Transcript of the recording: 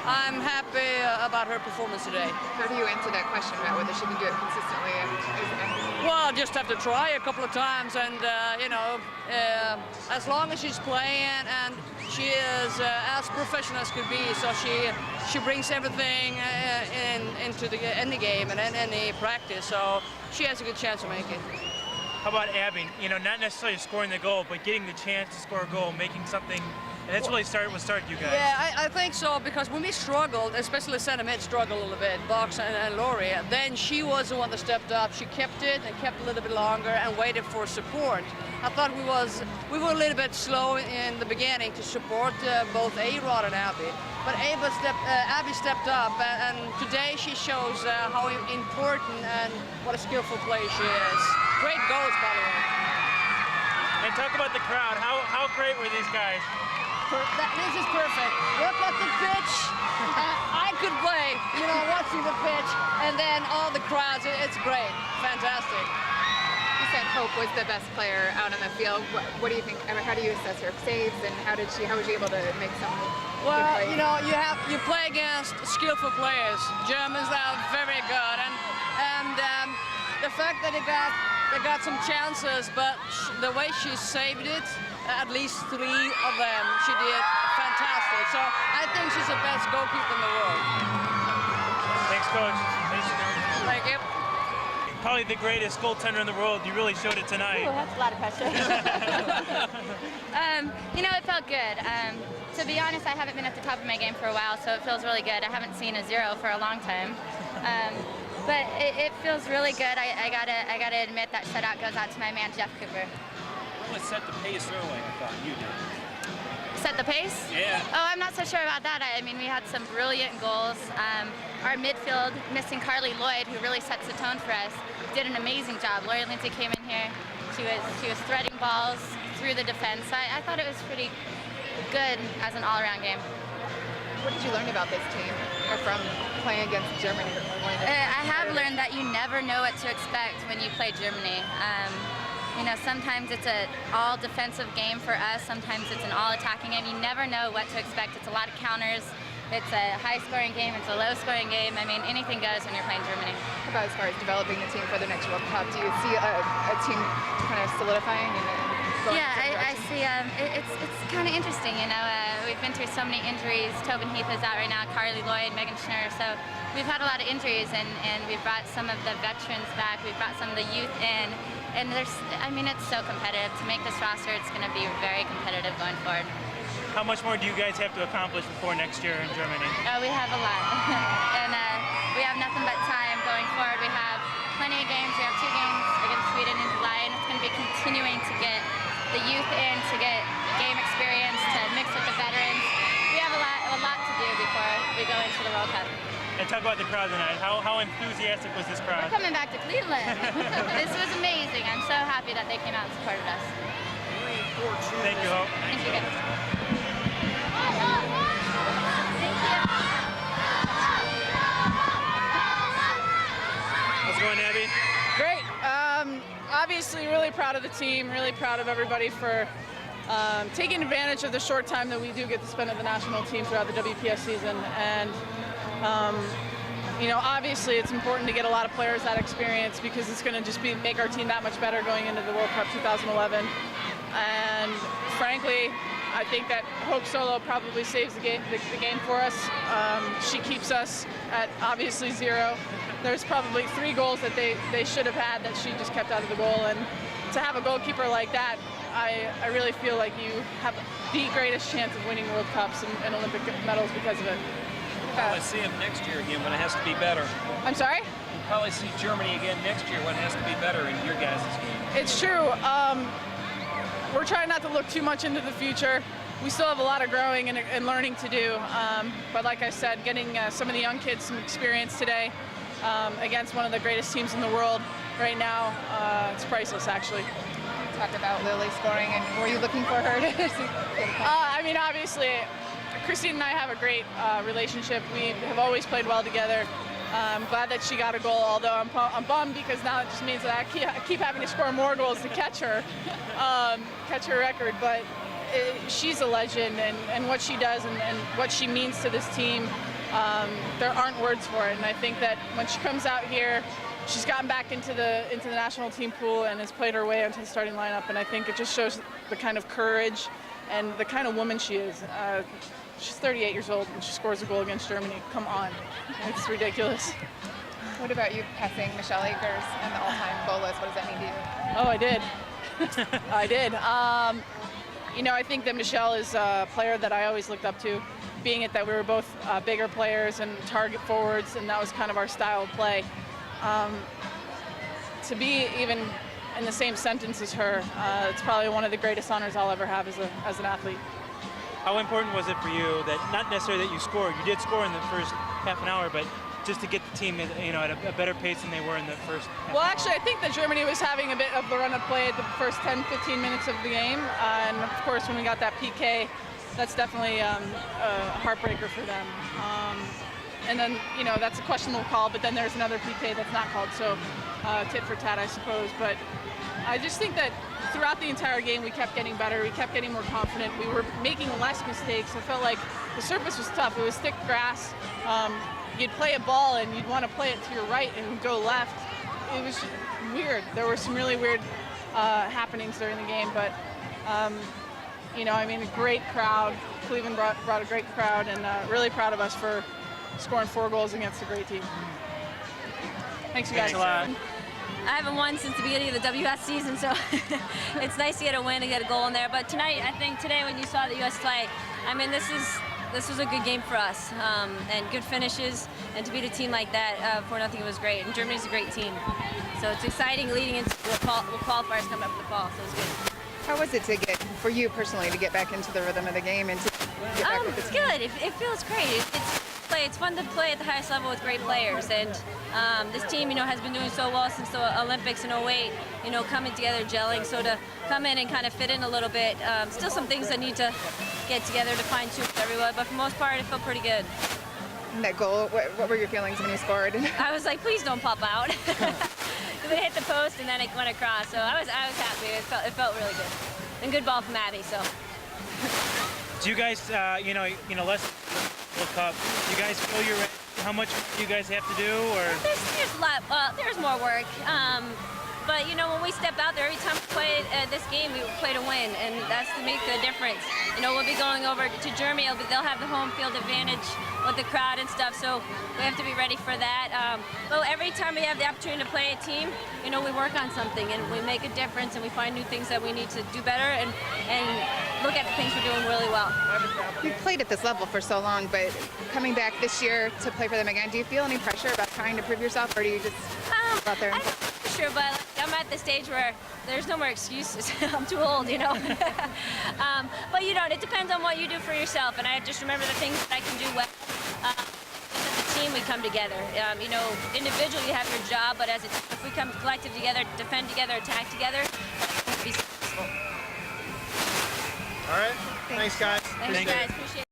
I'm happy about her performance today. How do you answer that question about whether she can do it consistently? Well, just have to try a couple of times, and as long as she's playing, and she is as professional as could be, so she brings everything into any game and any practice, so she has a good chance to make it. How about Abby? You know, not necessarily scoring the goal, but getting the chance to score a goal, making something. And that's really what started you guys. Yeah, I think so, because when we struggled, especially center mid struggled a little bit, Box and Laurie, then she was the one that stepped up. She kept it and kept a little bit longer and waited for support. I thought we were a little bit slow in the beginning to support both A-Rod and Abby. But Abby stepped up, and today she shows how important and what a skillful player she is. Great goals, by the way. And talk about the crowd. How great were these guys? This is perfect. Look at the pitch. I could play, watching the pitch, and then all the crowds. It's great. Fantastic. You said Hope was the best player out on the field. What do you think? I mean, how do you assess her saves, and how was she able to make some Well, good plays? you play against skillful players. Germans are very good, and the fact that they got some chances, but the way she saved it, at least 3 of them, she did fantastic. So I think she's the best goalkeeper in the world. Thanks, Coach. Thank you. Probably the greatest goaltender in the world. You really showed it tonight. Ooh, that's a lot of pressure. It felt good. To be honest, I haven't been at the top of my game for a while, so it feels really good. I haven't seen a 0 for a long time. But it feels really good. I gotta admit that shutout goes out to my man Jeff Cooper. What set the pace early? I thought you did. Set the pace? Yeah. Oh, I'm not so sure about that. I mean, we had some brilliant goals. Our midfield, missing Carly Lloyd, who really sets the tone for us, did an amazing job. Lori Lindsay came in here. She was threading balls through the defense. So I thought it was pretty good as an all-around game. What did you learn about this team, or from playing against Germany? I have learned that you never know what to expect when you play Germany. Sometimes it's an all-defensive game for us. Sometimes it's an all-attacking game. You never know what to expect. It's a lot of counters. It's a high-scoring game. It's a low-scoring game. I mean, anything goes when you're playing Germany. How about as far as developing the team for the next World Cup? Do you see a team kind of solidifying and going? Yeah, I see. It's kind of interesting. We've been through so many injuries. Tobin Heath is out right now. Carly Lloyd, Megan Schnurr. So we've had a lot of injuries, and we've brought some of the veterans back. We've brought some of the youth in. And it's so competitive. To make this roster, it's going to be very competitive going forward. How much more do you guys have to accomplish before next year in Germany? We have a lot. And we have nothing but time going forward. We have plenty of games. We have 2 games against Sweden in July, and it's going to be continuing to get the youth in, to get game experience, to mix with the veterans. We have a lot to do before we go into the World Cup. And talk about the crowd tonight. How enthusiastic was this crowd? We're coming back to Cleveland. This was amazing. I'm so happy that they came out and supported us. Thank you, Hope. Thank you, guys. How's it going, Abby? Great. Obviously really proud of the team, really proud of everybody for taking advantage of the short time that we do get to spend with the national team throughout the WPS season. And obviously it's important to get a lot of players that experience, because it's going to just make our team that much better going into the World Cup 2011. And frankly, I think that Hope Solo probably saves the game for us. She keeps us at obviously 0. There's probably 3 goals that they should have had that she just kept out of the goal. And to have a goalkeeper like that, I really feel like you have the greatest chance of winning World Cups and Olympic medals because of it. Probably see him next year again when it has to be better. I'm sorry? We'll probably see Germany again next year when it has to be better in your guys' game. It's true. We're trying not to look too much into the future. We still have a lot of growing and learning to do. But like I said, getting some of the young kids some experience today against one of the greatest teams in the world right now, it's priceless, actually. Talk about Lily scoring, and were you looking for her to obviously, Christine and I have a great relationship. We have always played well together. I'm glad that she got a goal, although I'm bummed because now it just means that I keep having to score more goals to catch her record. But she's a legend, and what she does and what she means to this team there aren't words for it. And I think that when she comes out here, she's gotten back into the national team pool and has played her way into the starting lineup. And I think it just shows the kind of courage and the kind of woman she is. She's 38 years old and she scores a goal against Germany. Come on, it's ridiculous. What about you passing Michelle Akers and the all-time goal list? What does that mean to you? Oh, I did. I did. You know, I think that Michelle is a player that I always looked up to, being it that we were both bigger players and target forwards, and that was kind of our style of play. To be even in the same sentence as her, it's probably one of the greatest honors I'll ever have as an athlete. How important was it for you that, not necessarily that you scored, you did score in the first half an hour, but just to get the team, you know, at a better pace than they were in the first half Well, an hour? actually, I think that Germany was having a bit of the run of play at the first 10-15 minutes of the game, and of course, when we got that PK, that's definitely a heartbreaker for them. And then, you know, that's a questionable call, but then there's another PK that's not called, so tit for tat, I suppose. But I just think that throughout the entire game, we kept getting better. We kept getting more confident. We were making less mistakes. I felt like the surface was tough. It was thick grass. You'd play a ball and you'd want to play it to your right and go left. It was just weird. There were some really weird happenings during the game, but you know, I mean, a great crowd. Cleveland brought a great crowd, and really proud of us for scoring 4 goals against a great team. Thanks, you guys. Thanks a lot. I haven't won since the beginning of the WS season, so it's nice to get a win and get a goal in there. But tonight, I think today when you saw the U.S. play, I mean, this was a good game for us, and good finishes, and to beat a team like that 4-0, it was great. And Germany's a great team, so it's exciting leading into the qualifiers coming up in the fall, so it's good. How was it for you personally, to get back into the rhythm of the game and to get back with It's the team? good. It feels great. It's fun to play at the highest level with great players, and this team, you know, has been doing so well since the Olympics in 08. You know, coming together, gelling. So to come in and kind of fit in a little bit, still some things that need to get together to fine tune everyone. But for the most part, it felt pretty good. And that goal, what were your feelings when you scored? I was like, please don't pop out. It hit the post and then it went across. So I was happy. It felt really good. And good ball from Abby. So. Do you guys, you know, less World Cup, do you guys feel you're ready? How much do you guys have to do, or? There's a lot. There's more work. But you know, when we step out there, every time we play this game, we play to win, and that's to make the difference. You know, we'll be going over to Germany. They'll have the home field advantage with the crowd and stuff, so we have to be ready for that. But every time we have the opportunity to play a team, you know, we work on something and we make a difference, and we find new things that we need to do better, and look at the things we're doing really well. You've played at this level for so long, but coming back this year to play for them again, do you feel any pressure about trying to prove yourself, or do you just go out there and I'm not sure, but I'm at the stage where there's no more excuses. I'm too old, you know. But you know, it depends on what you do for yourself, and I just remember the things that I can do well. As a team, we come together. You know, individually you have your job, but if we come collective together, defend together, attack together, we'll be successful. All right. Thanks guys. Thanks, guys. Appreciate it.